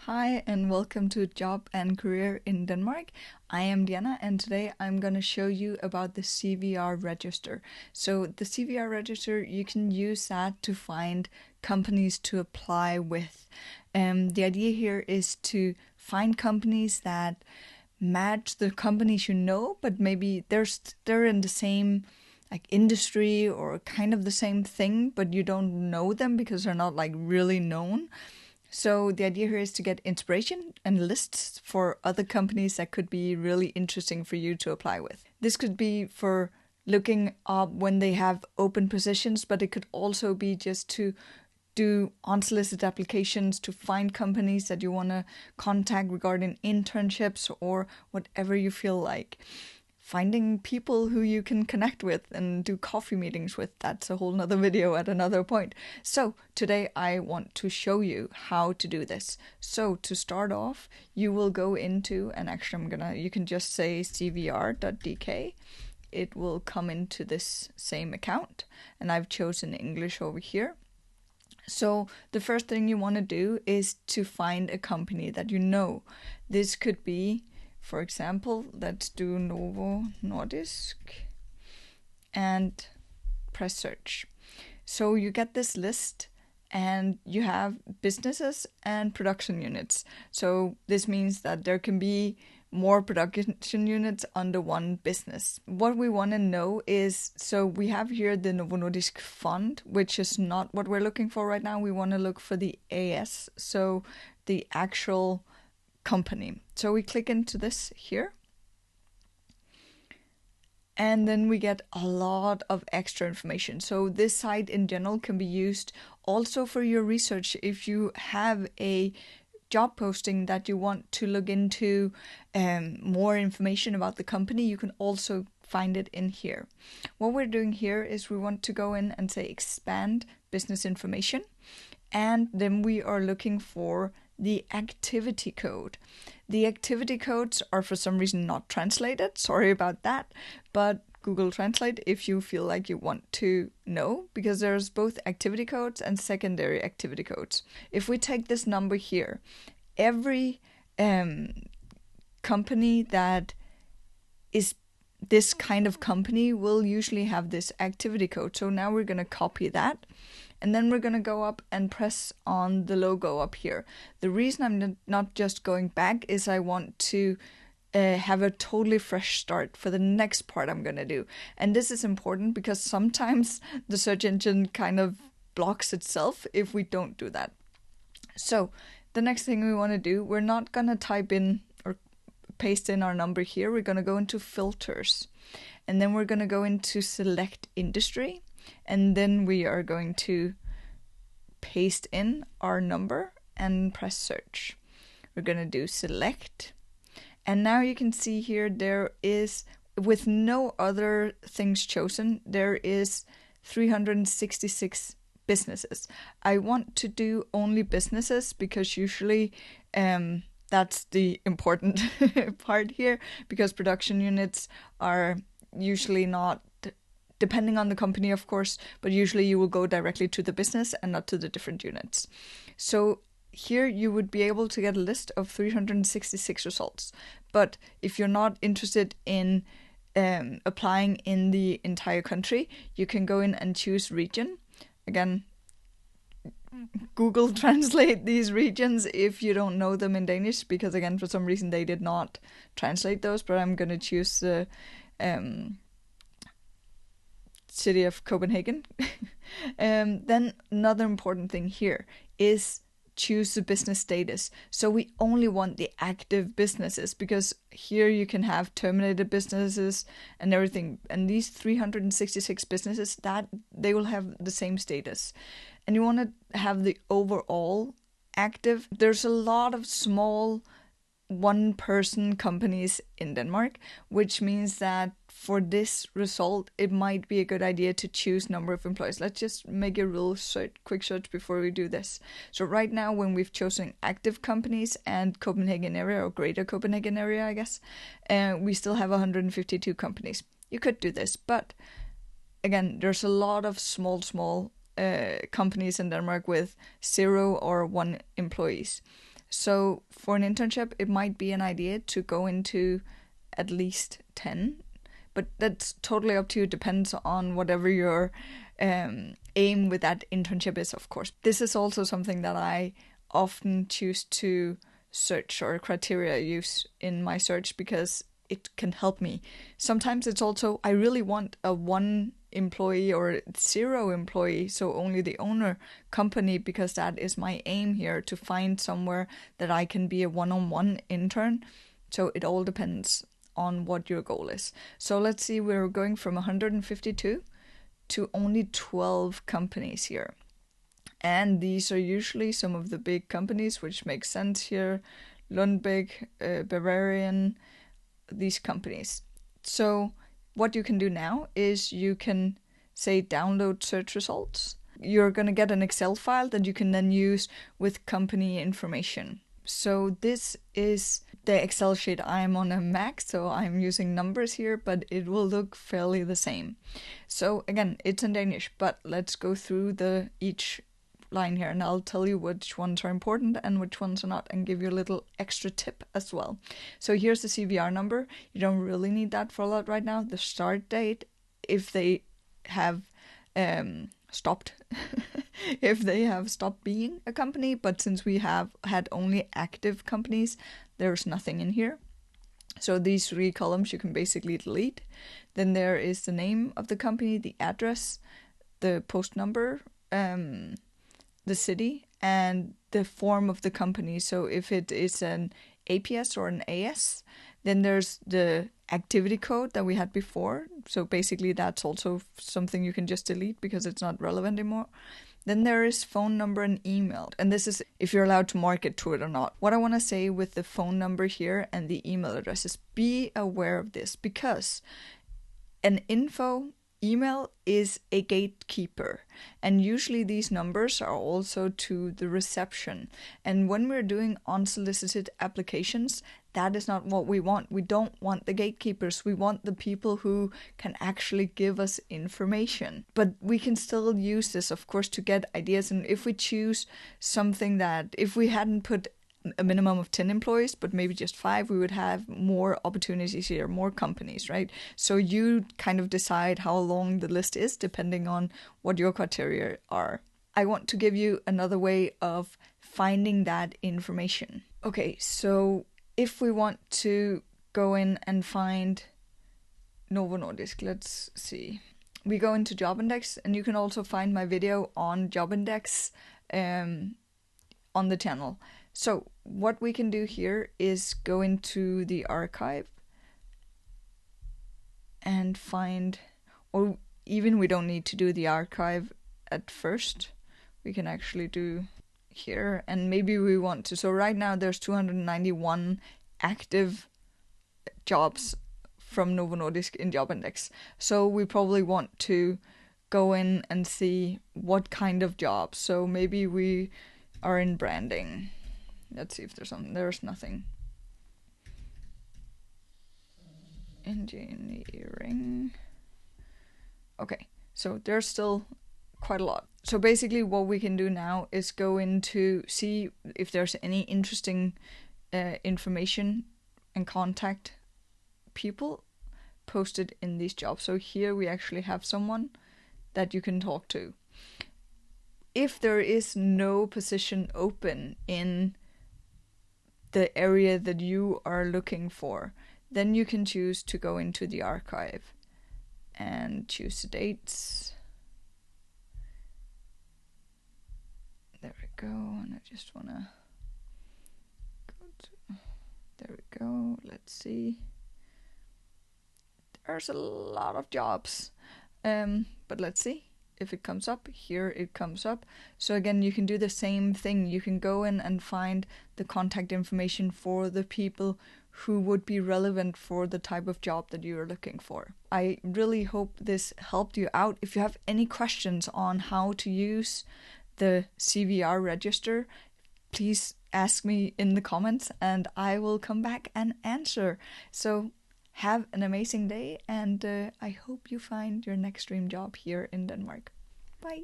Hi and welcome to Job and Career in Denmark. I am Diana and today I'm going to show you about the CVR register. So the CVR register, you can use that to find companies to apply with. The idea here is to find companies that match the companies you know, but maybe they're in the same industry or kind of the same thing, but you don't know them because they're not really known. So the idea here is to get inspiration and lists for other companies that could be really interesting for you to apply with. This could be for looking up when they have open positions, but it could also be just to do unsolicited applications to find companies that you want to contact regarding internships or whatever you feel like. Finding people who you can connect with and do coffee meetings with, that's a whole nother video at another point. So today I want to show you how to do this. So to start off, you will go into, and actually you can just say CVR.dk. It will come into this same account, and I've chosen English over here. So the first thing you want to do is to find a company that you know. This could be, for example, let's do Novo Nordisk and press search. So you get this list and you have businesses and production units. So this means that there can be more production units under one business. What we want to know is, so we have here the Novo Nordisk fund, which is not what we're looking for right now. We want to look for the AS, so the actual company. So we click into this here. And then we get a lot of extra information. So this site in general can be used also for your research. If you have a job posting that you want to look into more information about the company, you can also find it in here. What we're doing here is we want to go in and say expand business information. And then we are looking for the activity code. The activity codes are for some reason not translated. Sorry about that. But Google Translate if you feel like you want to know, because there's both activity codes and secondary activity codes. If we take this number here, every company that is this kind of company will usually have this activity code. So now we're going to copy that. And then we're going to go up and press on the logo up here. The reason I'm not just going back is I want to have a totally fresh start for the next part I'm going to do. And this is important because sometimes the search engine kind of blocks itself if we don't do that. So the next thing we want to do, we're not going to type in or paste in our number here. We're going to go into filters. And then we're going to go into select industry. And then we are going to paste in our number and press search. We're going to do select. And now you can see here there is, with no other things chosen, there is 366 businesses. I want to do only businesses because usually that's the important part here, because production units are usually not, depending on the company, of course, but usually you will go directly to the business and not to the different units. So here you would be able to get a list of 366 results. But if you're not interested in applying in the entire country, you can go in and choose region. Again, Google Translate these regions if you don't know them in Danish, because again, for some reason they did not translate those, but I'm going to choose the city of Copenhagen. Then another important thing here is choose the business status. So we only want the active businesses, because here you can have terminated businesses and everything. And these 366 businesses, that they will have the same status. And you want to have the overall active. There's a lot of small one-person companies in Denmark, which means that for this result, it might be a good idea to choose number of employees. Let's just make a real quick search before we do this. So right now, when we've chosen active companies and Copenhagen area, or greater Copenhagen area, I guess, we still have 152 companies. You could do this, but again, there's a lot of small companies in Denmark with 0 or 1 employees. So for an internship, it might be an idea to go into at least 10, but that's totally up to you. It depends on whatever your aim with that internship is, of course. This is also something that I often choose to search, or criteria use in my search, because it can help me. Sometimes it's also, I really want a 1 employee or 0 employee, so only the owner company, because that is my aim here, to find somewhere that I can be a one-on-one intern. So it all depends on what your goal is. So let's see, we're going from 152 to only 12 companies here. And these are usually some of the big companies, which makes sense here. Lundbeck, Bavarian, these companies. So what you can do now is you can say download search results. You're going to get an Excel file that you can then use with company information. So this is the Excel sheet. I'm on a Mac, so I'm using numbers here, but it will look fairly the same. So again, it's in Danish, but let's go through each line here, and I'll tell you which ones are important and which ones are not, and give you a little extra tip as well. So here's the CVR number. You don't really need that for a lot right now. The start date, if they have stopped if they have stopped being a company, but since we have had only active companies, there's nothing in here. So these 3 columns you can basically delete. Then there is the name of the company, the address, the post number, the city, and the form of the company. So if it is an APS or an AS, then there's the activity code that we had before. So basically that's also something you can just delete because it's not relevant anymore. Then there is phone number and email. And this is if you're allowed to market to it or not. What I want to say with the phone number here and the email address is be aware of this, because an info email is a gatekeeper, and usually these numbers are also to the reception. And when we're doing unsolicited applications, that is not what we want. We don't want the gatekeepers. We want the people who can actually give us information. But we can still use this, of course, to get ideas. And if we choose something that, if we hadn't put a minimum of 10 employees, but maybe just 5, we would have more opportunities here, more companies, right? So you kind of decide how long the list is depending on what your criteria are. I want to give you another way of finding that information. Okay, so if we want to go in and find Novo Nordisk, let's see. We go into Job Index, and you can also find my video on Job Index on the channel. So what we can do here is go into the archive and find, or even we don't need to do the archive at first. We can actually do here, and maybe we want to. So right now there's 291 active jobs from Novo Nordisk in Job Index. So we probably want to go in and see what kind of jobs. So maybe we are in branding. Let's see if there's something. There's nothing. Engineering. Okay, so there's still quite a lot. So basically what we can do now is go into see if there's any interesting information and contact people posted in these jobs. So here we actually have someone that you can talk to. If there is no position open in the area that you are looking for, then you can choose to go into the archive and choose the dates. There we go, and I just want to go to, there we go, let's see. There's a lot of jobs, but let's see if it comes up. Here it comes up. So again, you can do the same thing. You can go in and find the contact information for the people who would be relevant for the type of job that you're looking for. I really hope this helped you out. If you have any questions on how to use the CVR register, please ask me in the comments and I will come back and answer. So have an amazing day, and I hope you find your next dream job here in Denmark. Bye!